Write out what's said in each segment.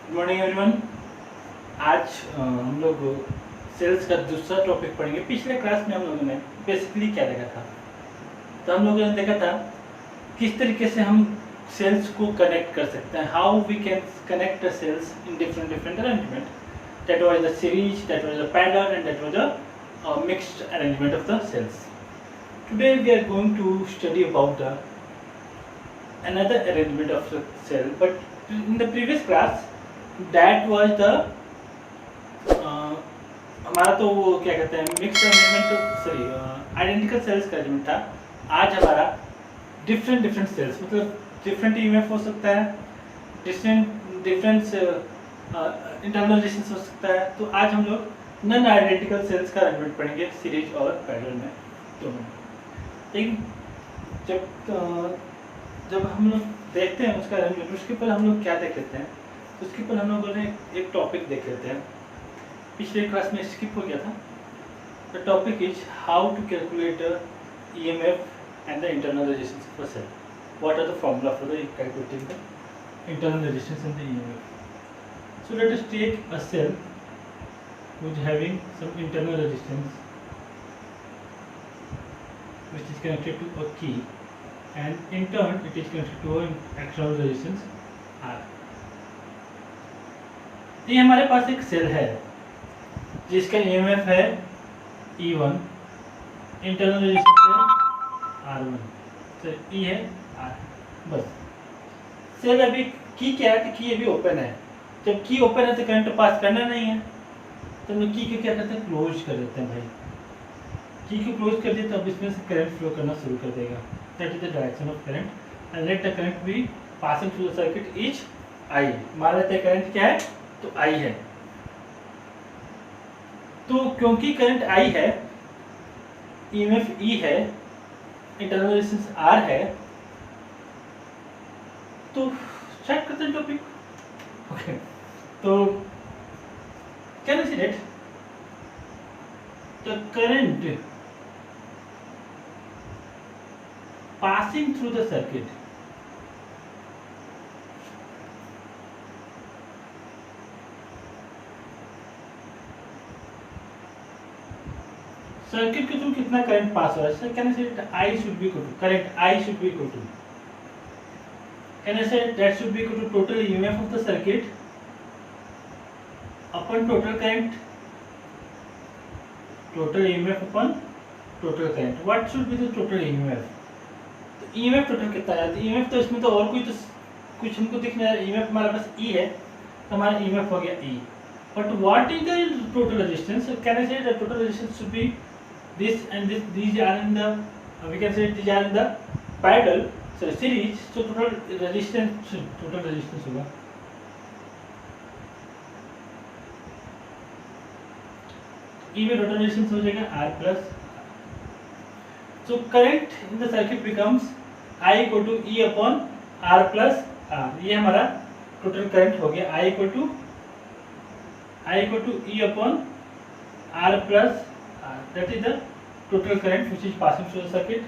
Good morning everyone. आज हम लोग सेल्स का दूसरा टॉपिक पढ़ेंगे। पिछले क्लास में हम लोगों ने बेसिकली क्या देखा था, तो हम लोगों ने देखा था किस तरीके से हम सेल्स को कनेक्ट कर सकते हैं, how we can connect the cells in different different arrangement. That was the series, that was the pattern and that was the mixed arrangement of the cells. Today we are going to study about the another arrangement of the cell, but in the previous class that was the हमारा तो वो क्या कहते हैं mix arrangement, sorry identical sales का arrangement था। आज हमारा डिफरेंट डिफरेंट सेल्स, मतलब डिफरेंट ईएमएफ हो सकता है, डिफरेंट डिफरेंट इंटरनलाइजेशन हो सकता है। तो आज हम लोग नॉन आइडेंटिकल सेल्स का अरेंजमेंट पढ़ेंगे सीरीज और पैटर्न में दोनों। लेकिन जब हम लोग देखते हैं उसका अरेंजमेंट, उसके ऊपर हम लोग क्या देख लेते हैं, तो उसके ऊपर हम लोगों ने एक टॉपिक देख लेते हैं। पिछले क्लास में स्किप हो गया था। The topic is how to calculate EMF and the internal resistance of a cell. What are the formula for the calculating the internal resistance and the EMF. So let us take a cell which having some internal resistance which is connected to a key, and in turn it is connected to an external resistance R। ये हमारे पास एक cell है जिसका EMF है E1, internal resistance है R1, तो E है R। बस सेल अभी की क्या है कि की अभी ओपन है। जब की ओपन है तो करंट पास करना नहीं है, तो हम लोग की को क्या करते हैं, क्लोज कर देते हैं भाई। की को क्लोज कर दिया तो अब इसमें से करंट फ्लो करना शुरू कर देगा। That is the direction of current, and let the current be passing through the circuit is I। मान लेते हैं करंट क्या है, तो I है। तो क्योंकि करंट I है, EMF E है, इंटरनल रेजिस्टेंस R है, तो स्टार्ट करते हैं टॉपिक। ओके, तो can we see that the current passing through the circuit circuit के थ्रू कितना करंट पास हो रहा है। सर कैन आई से I should be equal to current I should be equal to, can I से that should be equal to total EMF of the circuit upon total current, total EMF upon total current। what should be the total EMF? तो EMF total कितना है, तो EMF तो इसमें तो और कोई तो कुछ हमको दिख नहीं रहा है। EMF हमारे पास E है, तो हमारा EMF हो गया E। But what is the total resistance? Can I say the total resistance should be this and this, these are in the we can say these are in the parallel, so series, so total resistance होगा E में total resistance हो जाएगा R plus। so current in the circuit becomes I equal to E upon R plus R। ये हमारा total current हो गया। I equal to E upon R plus R, that is the total current which is passing through the circuit।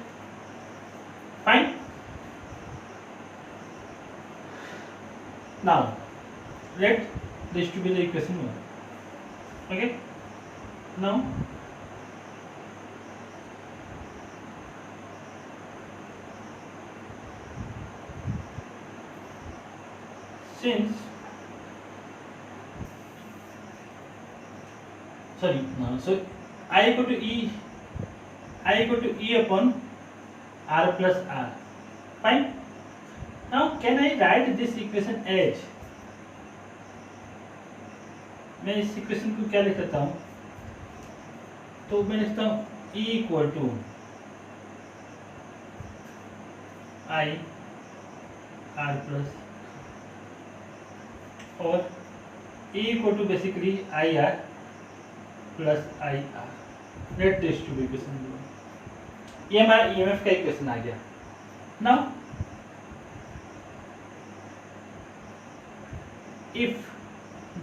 fine, now let this to be the equation 1। okay, now since so I equal to E upon R plus R। fine, now can I write this equation as, मैं इस equation को क्या लिख लेता हूँ, तो मैं लिखता हूँ E equal to I R plus, और E equal to basically IR plus IR। Let this to be equation 1। ये हमारा EMF का इक्वेशन आ गया। Now if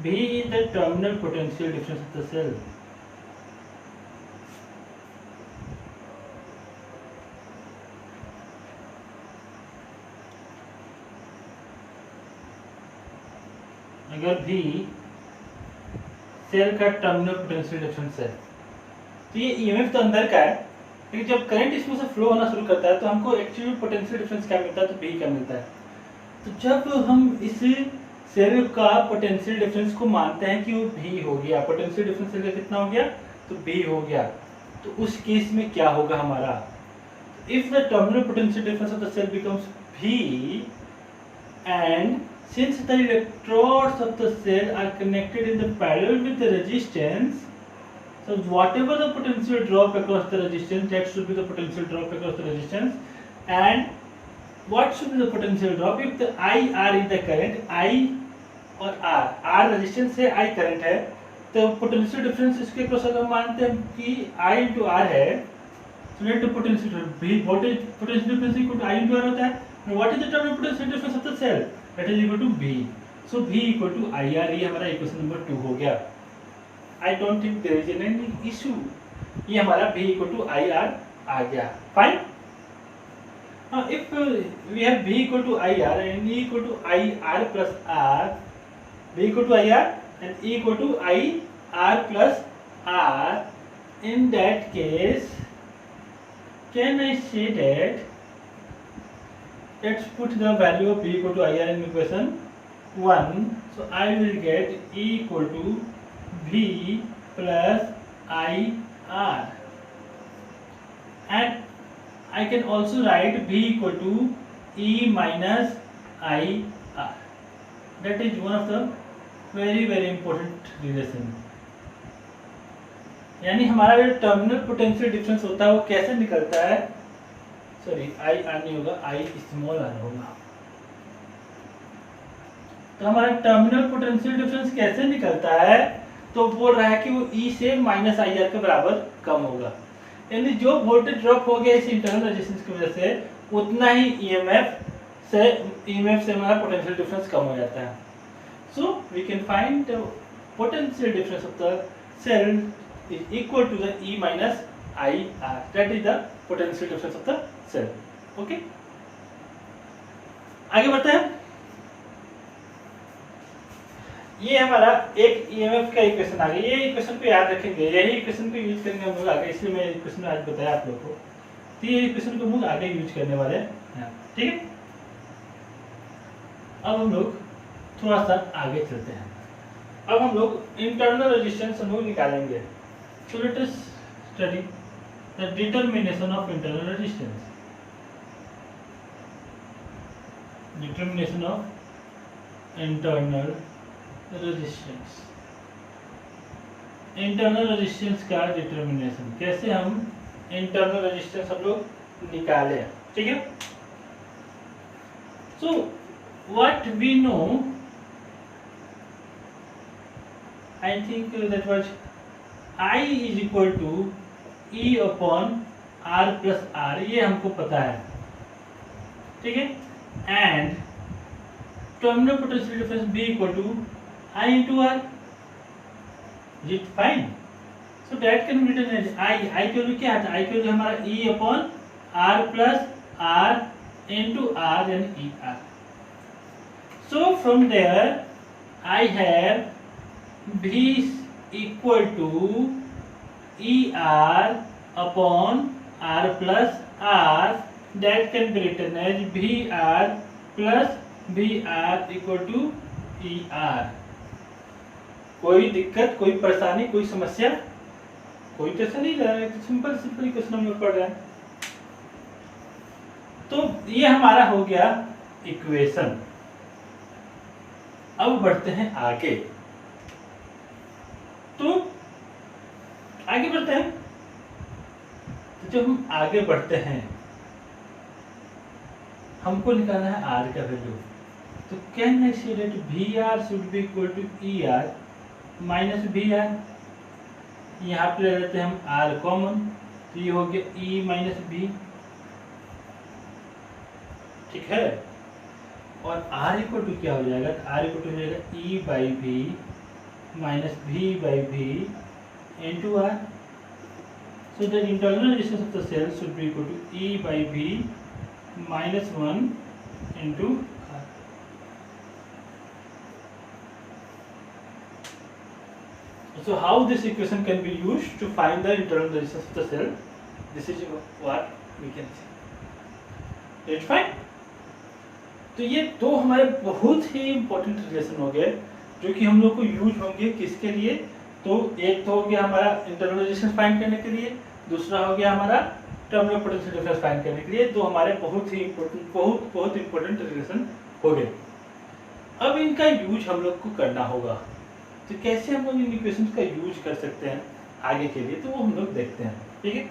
V is the terminal potential difference of the cell, अगर भी cell का terminal potential difference है तो ये ईएमएफ तो अंदर का है, लेकिन जब करंट इसमें से फ्लो होना शुरू करता है तो हमको एक्चुअली पोटेंशियल डिफरेंस क्या मिलता है, तो भी क्या मिलता है। तो जब हम इस सेल का पोटेंशियल डिफरेंस को मानते हैं कि वो भी हो गया, पोटेंशियल डिफरेंस सेल का कितना हो गया, तो भी हो गया, तो उस केस में क्या होगा हमारा, if the terminal potential difference of the cell becomes भी and since the electrodes of the cell are connected in the parallel with the resistance, so whatever the potential drop across the resistance, that should be the potential drop across the resistance. And what should be the potential drop if the IR is the current, I और R resistance है, I current है, तो potential difference इसके across अगर मानते हैं कि I into R है, so net potential भी voltage potential difference equal to I into R होता है। What is the terminal potential difference of the cell? That is equal to V. So V equal to IR, ये हमारा equation number 2 हो गया। I don't think there is any issue. ये हमारा V equal to IR आ गया। Fine. If we have V equal to IR and E equal to IR plus R, V equal to IR and E equal to IR plus R, in that case, can I say that? Let's put the value of V equal to IR in equation 1. So I will get E equal to V plus IR, and I can also write V equal to E minus IR. That is one of the very important relation. यानी हमारा जो terminal potential difference होता है वो कैसे निकलता है, sorry I R नहीं होगा, आई स्मॉल आर होगा। तो हमारा टर्मिनल पोटेंशियल डिफरेंस कैसे निकलता है, तो बोल रहा है कि वो ई से माइनस आई आर के बराबर कम होगा, यानी जो वोल्टेज ड्रॉप हो गया इस इंटरनल रेजिस्टेंस की वजह से उतना ही ईएमएफ से हमारा पोटेंशियल डिफरेंस कम हो जाता है। So we can find the potential difference of the cell is equal to the E minus I R, that is the potential difference of the cell. Okay, आगे बढ़ते हैं। ये हमारा एक ईएमएफ का इक्वेशन आ गया, ये इक्वेशन को याद रखेंगे, यही इक्वेशन को यूज करेंगे हम लोग आगे, इसलिए मैं इक्वेशन आज बताया आप लोगों को, तो ये इक्वेशन को हम लोग आगे यूज करने वाले हैं। ठीक है, अब हम लोग थोड़ा सा आगे चलते हैं। अब हम लोग इंटरनल रेजिस्टेंस हम लोग निकालेंगे। So let us study the determination of internal resistance. Determination of internal resistance, internal resistance का डिटरमिनेशन, कैसे हम इंटरनल रेजिस्टेंस हम लोग निकाले। ठीक है, so what we know, I think that was I is equal to E upon R plus R, ये हमको पता है। ठीक है, and terminal potential difference B equal to I into R, is it fine? So that can be written as I की value क्या आता है, I की वैल्यू हमारा E upon R plus R into R यानी ER। So from there I have V equal to ER upon R plus R, that can be written as VR plus VR equal to ER। कोई दिक्कत, कोई परेशानी, कोई समस्या, कोई tension नहीं ले रहा है, सिंपल क्वेश्चन हम लोग पढ़ रहे हैं। तो ये हमारा हो गया इक्वेशन। अब बढ़ते हैं आगे, तो आगे बढ़ते हैं। तो जब हम आगे बढ़ते हैं हमको निकालना है R का वैल्यू, तो can I say that VR should be equal to ER minus VR। यहाँ पे ले लेते हैं हम R कॉमन, तो ये हो गया E माइनस B। ठीक है, और R इक्वल टू क्या हो जाएगा, R इक्वल टू हो जाएगा E by V minus V by V into R। So the internal resistance of the cell should be equal to E by V minus 1 into R। So how this equation can be used to find the internal resistance of the cell? This is what we can see. It's fine. तो ये दो हमारे बहुत ही important relation हो गए जो कि हम लोग को यूज होंगे किसके लिए? तो एक तो हो गया हमारा इंटरनल रेजिस्टेंस फाइंड करने के लिए, दूसरा हो गया हमारा टर्मिनल पोटेंशियल डिफरेंस फाइंड करने के लिए। तो हमारे बहुत ही बहुत इम्पोर्टेंट रिलेशन हो गए। अब इनका यूज हम लोग को करना होगा। तो कैसे हम लोग इन इक्वेशंस का यूज कर सकते हैं आगे के लिए, तो वो हम लोग देखते हैं। ठीक है,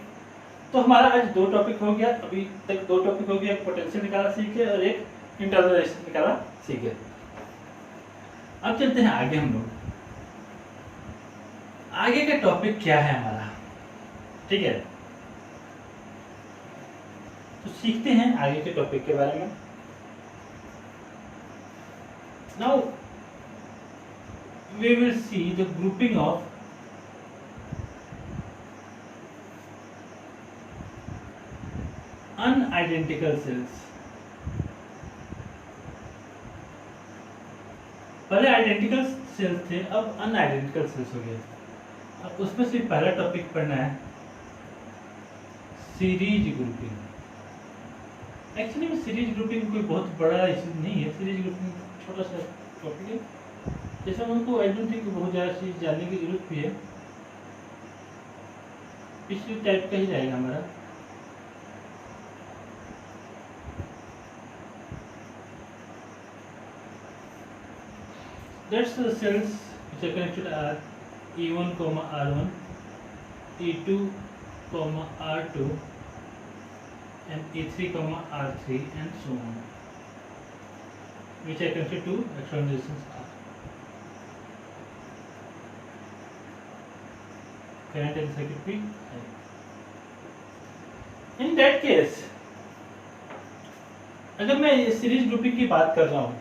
तो हमारा आज दो टॉपिक हो गया, अभी तक दो टॉपिक हो गया, एक पोटेंशियल निकालना सीखे और एक इंटरनल रेजिस्टेंस निकालना सीखे। अब चलते हैं आगे। हम लोग आगे का टॉपिक क्या है हमारा, ठीक है, तो सीखते हैं आगे के टॉपिक के बारे में। Now we will see the grouping of unidentical cells। पहले आइडेंटिकल सेल्स थे, अब अनआइडेंटिकल सेल्स हो गए। अब उसमें से पहला टॉपिक पढ़ना है सीरीज ग्रुपिंग। एक्चुअली में सीरीज ग्रुपिंग कोई बहुत बड़ा इशू नहीं है, सीरीज ग्रुपिंग छोटा सा टॉपिक है, जैसे उनको आई डोंट थिंक बहुत ज़्यादा चीज़ जानने की जरूरत भी है, इसी टाइप का ही रहेगा हमारा। That's the cells which are connected are E1, R1, E2, R2, and E3, R3, and so on, which are connected to external resistance R. Current and circuit be I. In that case, अगर मैं series grouping की बात कर रहा हूँ,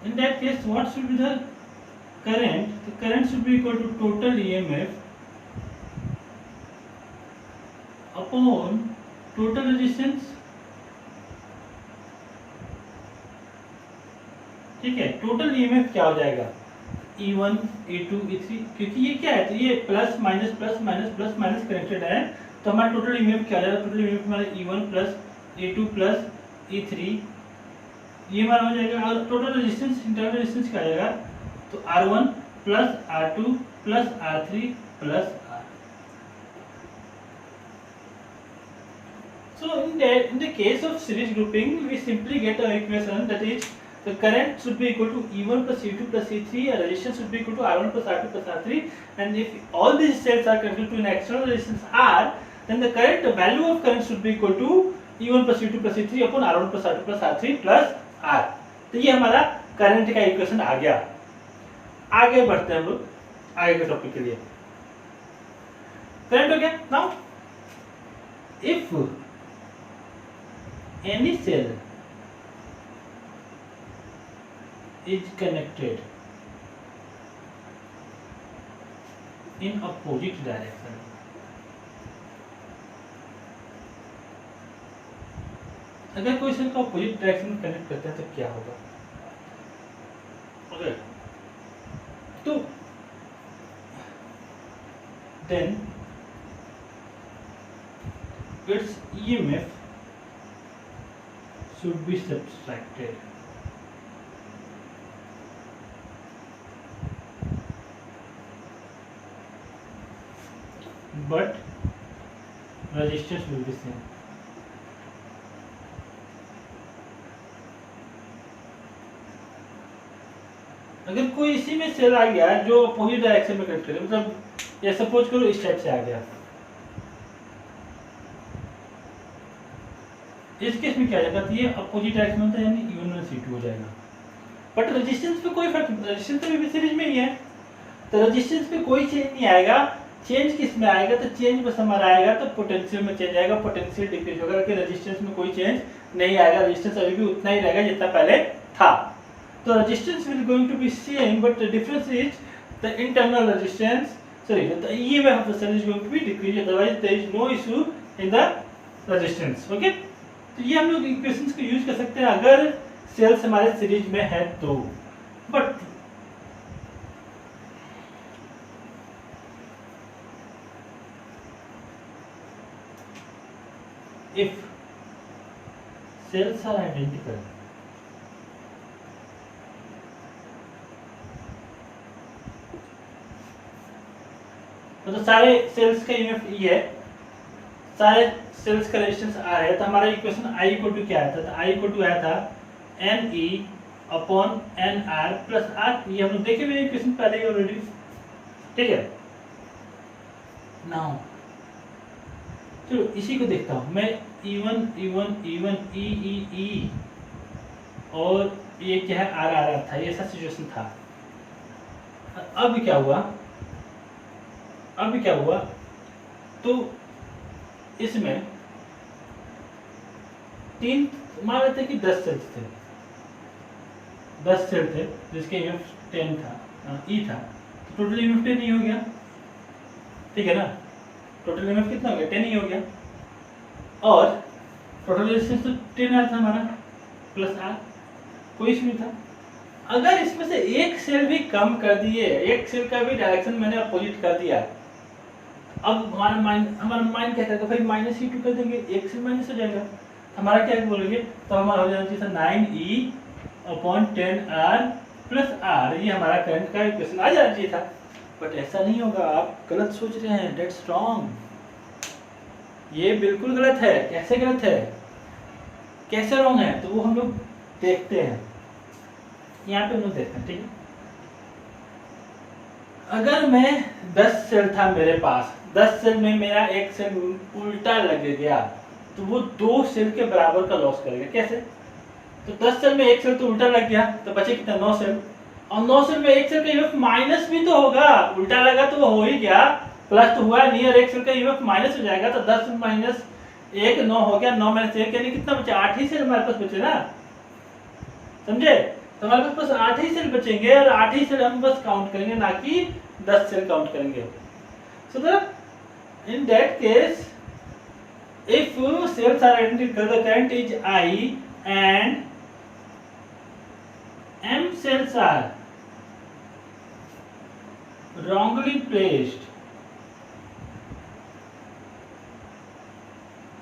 in that case what should be the current? The current should be equal to total EMF upon total resistance। ठीक है, total EMF क्या हो जाएगा? E1, E2, E3, क्योंकि ये क्या है, तो ये प्लस माइनस कनेक्टेड है, तो हमारा टोटल EMF क्या हो जाएगा? टोटल EMF हमारा E1 plus E2 plus E3 ये हमारा हो जाएगा। और टोटल रेजिस्टेंस, इंटरनल रेजिस्टेंस क्या आ जाएगा? तो R1 plus R2 plus R3 plus R। So in the case of series grouping, we simply get an equation that is the current should be equal to E1 plus E2 plus E3, and resistance should be equal to R1 plus R2 plus R3. And if all these cells are connected to an external resistance R, then the current, the value of current should be equal to E1 plus E2 plus E3 upon R1 plus R2 plus R3 plus R। तो ये हमारा current का equation आ गया। आगे बढ़ते हैं हम लोग आगे के टॉपिक के लिए। करंट हो गया। Now if any cell is connected in opposite direction, अगर कोई सेल को अपोजिट डायरेक्शन में कनेक्ट करते हैं तो क्या होगा? ओके, तो then its EMF should be subtracted। But resistance will be same। अगर कोई इसी में सेल आ गया जो अपोजिट डायरेक्शन में कनेक्ट करे, मतलब ये सपोज करो इस टाइप से आ गया, इस केस में क्या जाएगा? तो ये अपोजिट डायरेक्शन होता है, यानी E1 माइनस E2 हो जाएगा। बट रेजिस्टेंस पे कोई फर्क, रेजिस्टेंस तो भी सीरीज में ही है, तो रेजिस्टेंस पे कोई चेंज नहीं आएगा। चेंज किस में आएगा? तो चेंज बस हमारा आएगा तो पोटेंशियल में चेंज आएगा, पोटेंशियल डिक्रीज होगा, कि रेजिस्टेंस में कोई चेंज नहीं आएगा, रेजिस्टेंस अभी भी उतना ही रहेगा जितना पहले था। तो resistance will going to be same, but the difference is the internal resistance, sorry the EMF of the cell is going to be decrease, otherwise there is no issue in the resistance. Okay, तो ये हम लोग equations को use कर सकते हैं अगर sales हमारे सीरीज में है तो। बट सेल्स आर आइडेंटिकल, मतलब सारे सेल्स का यूनिट ई है, सारे सेल्स का रेजिस्टेंस आर है, तो हमारा इक्वेशन आई इक्वल टू क्या आया था? तो आई इक्वल टू आया था n E upon n R plus R. ये हम लोग देखे हुए इक्वेशन पहले ही ऑलरेडी, ठीक है। नाउ चलो इसी को देखता हूँ मैं, E1 E1 E1 E E E और ये क्या है आर आर था, ये ऐसा सिचुएशन था। अब क्या हुआ, अब क्या हुआ, तो इसमें तीन, मान लेते हैं कि 10 सेल्स थे, 10 सेल थे जिसके यूनिट 10 था, ई था, तो टोटल यूनिट 10 ही हो गया, ठीक है ना। टोटल यूनिट कितना हो गया? 10 ही हो गया, और टोटल रेजिस्टेंस तो 10 आर था हमारा प्लस आर, कोई इशू नहीं था। अगर इसमें से एक सेल भी कम कर दिए, एक सेल का भी डायरेक्शन मैंने अपोजिट कर दिया, अब हमारा माइंड क्या कहता है, भाई माइनस ही 2 कर देंगे, एक सेल माइनस हो जाएगा, हमारा क्या बोलेंगे, तो हमारा हो जाना चाहिए था 9E upon 10R plus R, ये हमारा करंट का इक्वेशन आ जाना चाहिए था। बट ऐसा नहीं होगा, आप गलत सोच रहे हैं, दैट्स रॉन्ग, ये बिल्कुल गलत है। कैसे गलत है, कैसे रॉन्ग है, तो वो हम लोग देखते हैं, यहाँ पे हम लोग देखते हैं, ठीक है। अगर मैं 10 सेल था मेरे पास, 10 सेल में मेरा एक सेल उल्टा लग गया, तो वो 2 सेल के बराबर का लॉस करेगा। कैसे? तो 10 सेल में एक सेल तो उल्टा लग गया, तो बचे कितना? 9 सेल, और 9 सेल में एक सेल का यूएफ माइनस भी तो होगा, उल्टा लगा तो वो हो ही गया, प्लस तो हुआ नहीं, और एक सेल का यूएफ माइनस हो जाएगा, तो 10 माइनस 1 9 हो गया, 9 माइनस 1 यानी कितना बचा? 8 ही सेल हमारे पास बचे ना, समझे? तो हमारे पास बस 8 ही सेल बचेंगे, और 8 ही सेल हम बस काउंट करेंगे, ना कि 10 सेल काउंट करेंगे। So that in that case if cells are identical, the current is I and M cells are wrongly placed.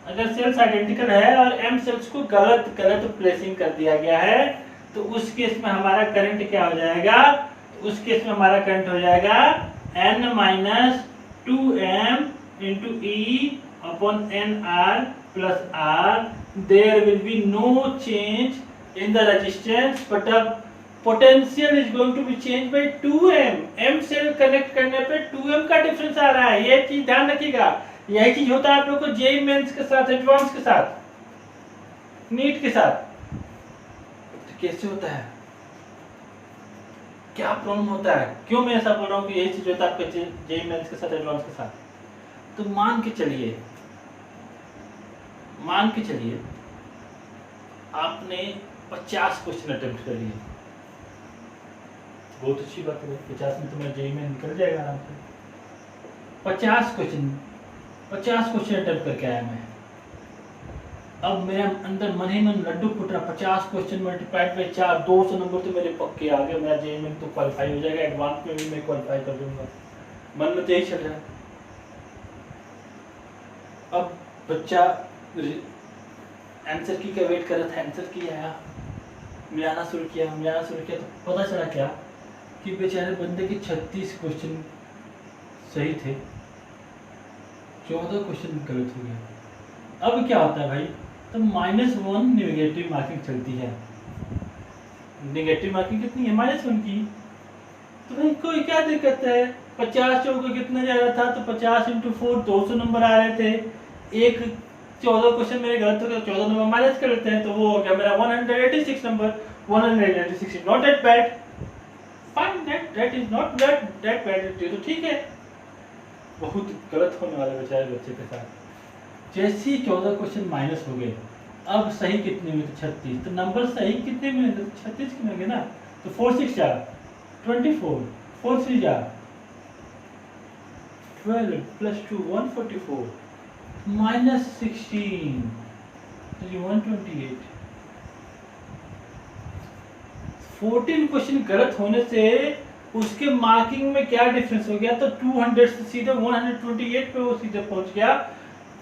अगर सेल्स आइडेंटिकल है और M सेल्स को गलत प्लेसिंग कर दिया गया है, तो उस केस में हमारा करंट क्या हो जाएगा? उस केस में हमारा करंट हो जाएगा N minus 2M into E upon NR plus R. There will be no change in the resistance, but the potential is going to be changed by 2M. M cell connect करने पे 2M का difference आ रहा है, ये चीज ध्यान रखिएगा। यही चीज होता है आप लोग को जेईई मेंस के साथ, एडवांस के साथ, नीट के साथ। तो कैसे होता है, क्या प्रॉब्लम होता है, क्यों मैं ऐसा बोल रहा हूँ कि यही चीज होता है आपके जेईई मेंस के साथ, एडवांस के साथ? तो मान के चलिए आपने 50 क्वेश्चन अटेम्प्ट कर लिए, बहुत अच्छी बात है, 50 में तो मैं जेईई में निकल जाएगा आराम से। 50 क्वेश्चन अटेम्प्ट करके आया मैं, अब मेरे अंदर मन ही मन लड्डू फुट रहा, 50 क्वेश्चन मल्टीप्लाइड बाय 4, 200 नंबर तो मेरे पक्के आ गए, मेरा जेईई में तो क्वालिफाई हो जाएगा, एडवांस में भी मैं क्वालिफाई कर दूंगा, मन में तो यही चल रहा है। अब बच्चा आंसर की का वेट कर रहा था, आंसर की आया, मिलाना शुरू किया, तो पता चला क्या कि बेचारे बंदे के 36 क्वेश्चन सही थे, 14 क्वेश्चन गलत हो गया। अब क्या होता है भाई, तो -1 नेगेटिव मार्किंग चलती है। नेगेटिव मार्किंग कितनी है? -1 की। तो भाई कोई क्या दिक्कत है, 50 चौके कितना जा रहा था, तो 50 × 4 200 नंबर आ रहे थे, एक 14 क्वेश्चन मेरे गलत हो गए, 14 नंबर माइनस कर लेते हैं, तो वो हो गया मेरा 186 number. 186 is not that bad, fine, that is not that bad, तो ठीक है। बहुत गलत होने वाले बेचारे बच्चे के साथ, जैसे ही 14 क्वेश्चन माइनस हो गए, अब सही कितने में? 36, तो नंबर सही कितने में? 36 के में गए ना, तो 4 6 जा 24, 4 3 जा 12 प्लस 2 144 -16 तो ये 128। 14 क्वेश्चन गलत होने से उसके मार्किंग में क्या डिफरेंस हो गया, तो 200 से सीधे 128 पे वो सीधे पहुंच गया,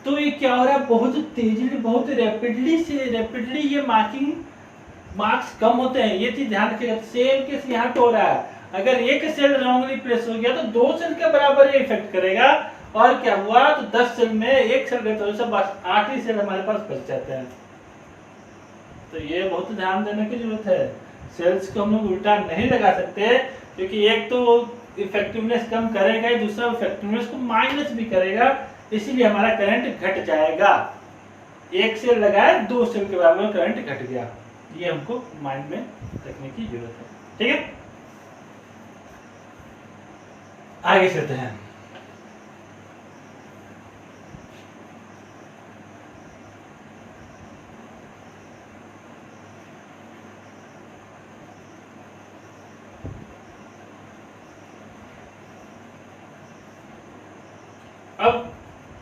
तो ये क्या हो रहा है, बहुत तेजी, बहुत रैपिडली ये मार्क्स कम होते हैं। ये चीज ध्यान रखिएगा। सेम केस यहाँ पे हो रहा है। अगर एक सेल रॉन्गली प्लेस हो गया तो 2 सेल के बराबर ये इफेक्ट करेगा। और क्या हुआ, तो 10 सेल में एक सेल गया तो सब 8 ही सेल हमारे पास बच जाते हैं। तो ये बहुत ध्यान देने की जरूरत है। सेल्स को हम लोग उल्टा नहीं लगा सकते, क्योंकि एक तो इफेक्टिवनेस कम करेगा ही, दूसरा इफेक्टिवनेस को माइनस भी करेगा, इसीलिए हमारा करंट घट जाएगा। एक सेल लगाया 2 सेल के बराबर करंट घट गया। ये हमको माइंड में रखने की जरूरत है। ठीक है, आगे चलते हैं। अब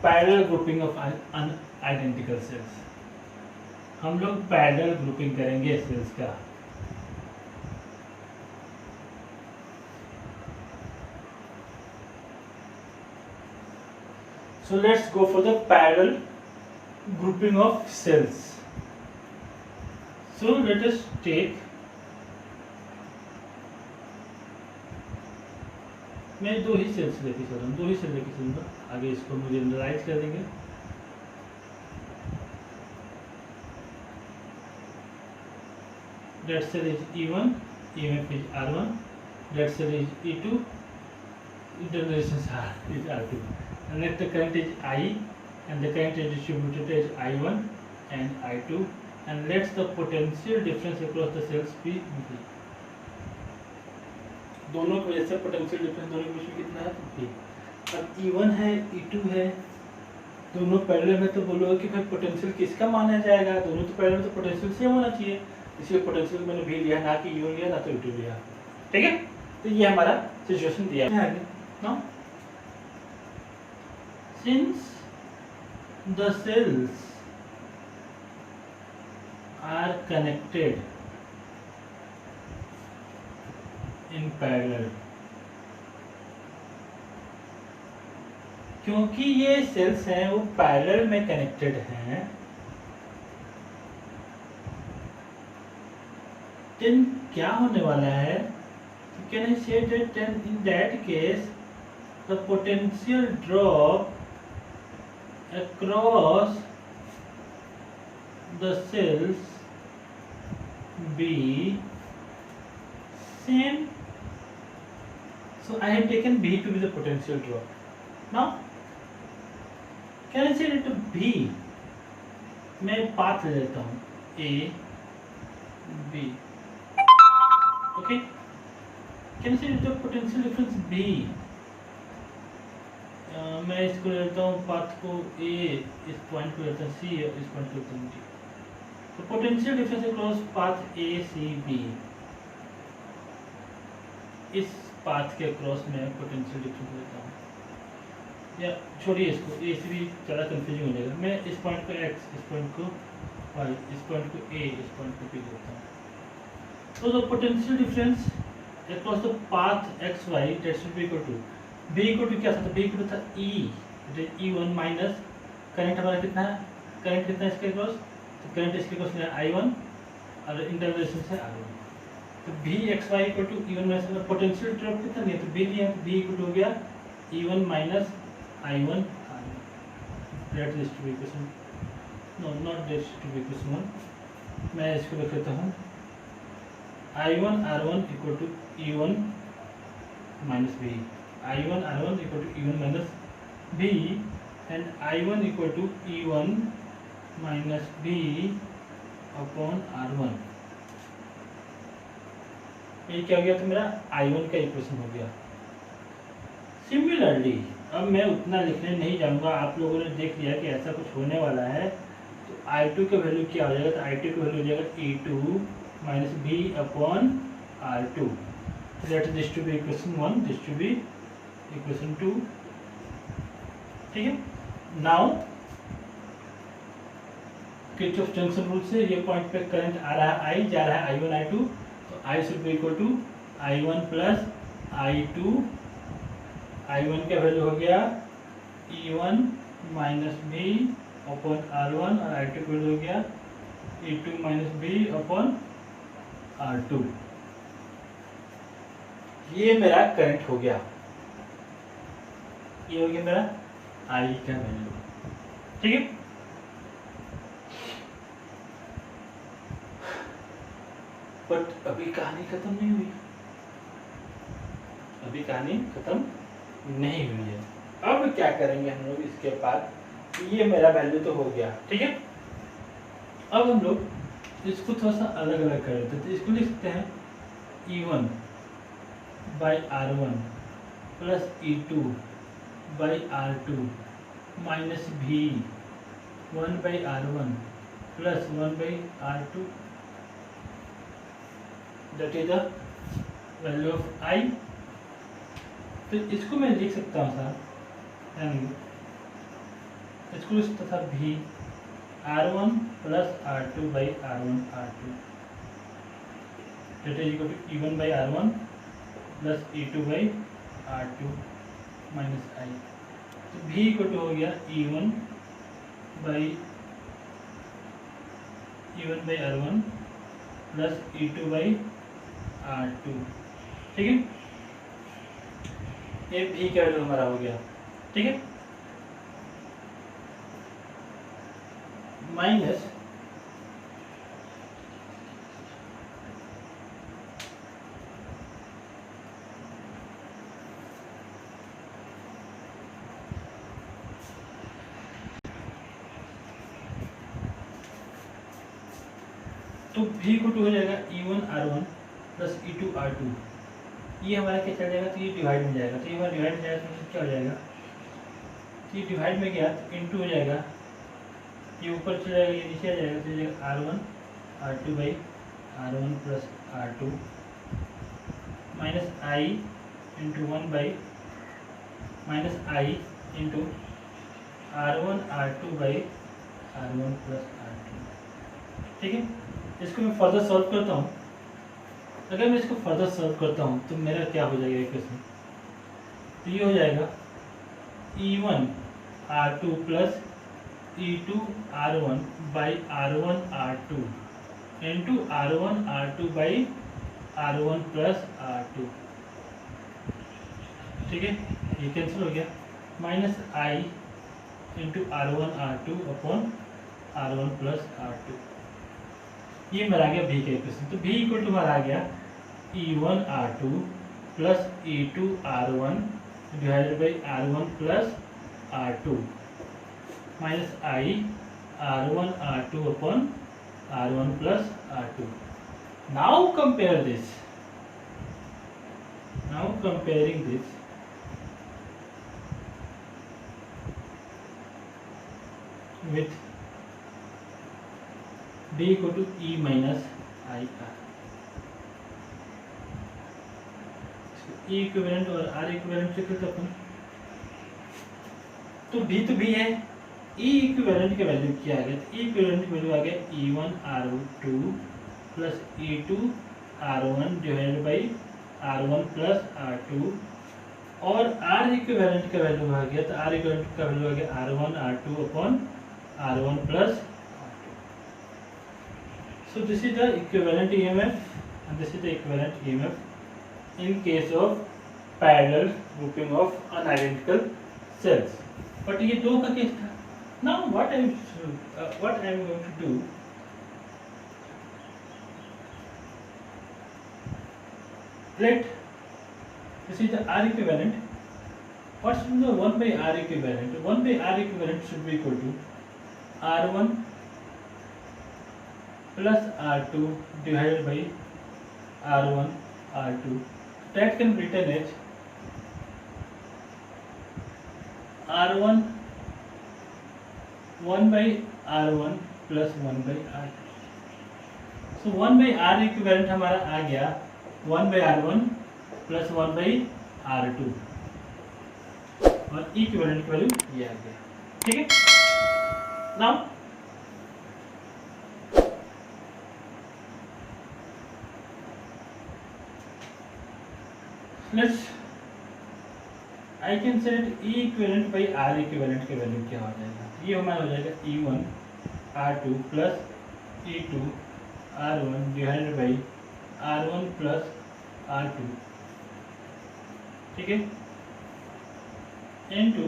parallel grouping of identical sales. हम लोग पैरेलल ग्रुपिंग करेंगे सेल्स का। So let's go for the parallel grouping of cells. So let us take, मैं 2 ही सेल्स लेके चल रहा हूँ, 2 ही सेल लेके चलूँगा। आगे इसको मुझे जनरलाइज कर देंगे। That cell is E1, EMF is R1, that cell is E2, internal resistance R is R2. And let the current is I, and the current is distributed as I1 and I2, and let the potential difference across the cells be V. दोनों की वजह से potential difference दोनों के बीच में कितना है, V। अब E1 है, E2 है, दोनों पैरेलल में, तो बोलोगे कि भाई पोटेंशियल किसका माना जाएगा, दोनों तो पैरेलल में, तो पोटेंशियल सेम होना चाहिए, इसलिए पोटेंशियल मैंने V लिया, ना कि U लिया, ना तो E2 लिया। ठीक है, तो ये हमारा सिचुएशन दिया है। Now since the cells are connected in parallel, क्योंकि ये सेल्स हैं वो पैरेलल में कनेक्टेड हैं, then क्या होने वाला है, can I say that then in that case the potential drop across the cells be same. So I have taken B to be the potential drop. Now can I say that B, मैं path ले लेता हूँ A B, okay, can I say that the potential difference B, मैं इसको लेता हूँ path को A, इस पॉइंट को लेता हूँ C, इस पॉइंट को लेता हूँ D। तो potential difference across path A C B, इस पाथ के अक्रॉस में पोटेंशियल डिफरेंस लेता हूँ, या छोड़िए इसको, A से भी ज़्यादा कंफ्यूजिंग हो जाएगा। मैं इस पॉइंट को X, इस पॉइंट को Y, इस पॉइंट को A, इस पॉइंट को B लेता हूँ। तो the potential difference across the path X Y that should be equal to B equal to क्या था, B इक्वल था E, E1 माइनस करंट हमारा कितना है, करंट कितना है इसके अक्रॉस, तो करंट इसके अक्रॉस है I1 और इंटरनल रेजिस्टेंस है R1। तो Vxy equal to E1 minus, potential drop कितना नहीं है, तो B लिया, B इक्वल टू हो गया E1 minus I1 R1। That is two equation, no not that two equation 1, मैं इसको लिख लेता हूँ I1 R1 equal to E1 minus B, I1 R1 equal to E1 minus B, and I1 equal to E1 minus B upon R1। ये क्या हो गया, तो मेरा I1 का इक्वेशन हो गया। सिमिलरली अब मैं उतना लिखने नहीं जाऊंगा, आप लोगों ने देख लिया कि ऐसा कुछ होने वाला है, तो I2 का वैल्यू क्या हो जाएगा, तो I2 का वैल्यू हो जाएगा E2 minus B upon R2। Let this to be equation 1, this to be equation 2। ठीक है, नाउ किरचॉफ जंक्शन रूल से ये पॉइंट पे करंट आ रहा है I, जा रहा है I1 I2, तो I should be equal to I1 plus I2। I1 का वैल्यू हो गया E1 minus B upon R1 और I2 इक्वल हो गया E2 minus B upon R2। ये मेरा करंट हो गया, ये हो गया मेरा I का वैल्यू। ठीक है, बट अभी कहानी खत्म नहीं हुई, अभी कहानी खत्म नहीं हुई है। अब क्या करेंगे हम लोग इसके बाद, ये मेरा वैल्यू तो हो गया। ठीक है, अब हम लोग इसको थोड़ा सा अलग अलग कर देते हैं। तो इसको लिख सकते हैं E1 by R1 plus E2 by R2 minus भी 1 by R1 plus 1 by R2, that is the value of I। तो इसको मैं लिख सकता हूँ सर, यानी इसको लिख सकता था भी R1 plus R2 by R1 R2, that is equal to E1 by R1 plus E2 by R2 minus I। तो भी इक्वल टू हो गया E1 by R1 plus E2 by R2। ठीक है, ये भी का वैल्यू हमारा हो गया। ठीक है, माइनस तो भी को टू हो जाएगा E1 R1 plus E2 R2। ये हमारा क्या चल जाएगा, तो ये डिवाइड में जाएगा, तो ये हमारा डिवाइड में जाएगा तो क्या हो जाएगा, तो ये डिवाइड में गया तो इनटू हो जाएगा, ये ऊपर चला जाएगा, ये नीचे आ जाएगा, तो जाएगा R1 R2 by R1 plus R2 minus I into 1 by minus I into R1 R2 by R1 plus R2। ठीक है, इसको मैं फर्दर सॉल्व करता हूँ। अगर मैं इसको फर्दर सॉल्व करता हूँ तो मेरा क्या हो जाएगा इक्वेशन, तो ये हो जाएगा E1 R2 plus E2 R1 by R1 R2 into R1 R2 by R1 plus R2। ठीक है, ये कैंसिल हो गया, minus I into R1 R2 upon R1 plus R2। ये मेरा आ गया भी का इक्वेशन। तो भी इक्वल टू हमारा आ गया E1 R2 plus E2 R1 divided by R1 plus R2 minus I R1 R2 upon R1 plus R2। Now compare this, now comparing this with D equal to E minus I R। E equivalent और R equivalent से करते अपन, तो भी है, E equivalent के value क्या आ गया, तो E इक्विवेलेंट की वैल्यू आ गया E1 R2 plus E2 R1 divided by R1 plus R2 और R इक्विवेलेंट का वैल्यू आ गया, तो R इक्विवेलेंट का वैल्यू आ गया R1 R2 upon R1 plus R2। So this is the equivalent EMF and this is the equivalent EMF in case of parallel grouping of unidentical cells। But ये दो का case था। Now what I am going to do, let this is the R equivalent. What should be the 1 by R equivalent? 1 by R equivalent should be equal to R1 plus R2 divided by R1 R2. That can be written as R1 1 by R1 plus 1 by R2। So 1 by R equivalent हमारा आ गया 1 by R1 plus 1 by R2 और equivalent की value ये आ गया। ठीक है, now let's I can set E equivalent by R equivalent की वैल्यू क्या हो जाएगा, ये हमारा हो जाएगा E1 R2 plus E2 R1 divided by R1 plus R2, ठीक है, into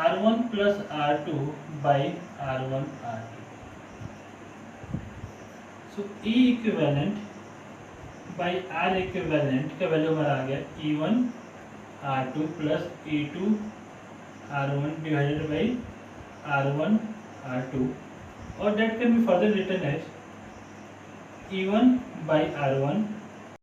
R1 plus R2 by R1 R2। So E equivalent by R equivalent का वैल्यू हमारा आ गया E1 R2 plus E2 R1 divided by R1 R2, और that can be further written as E1 by R1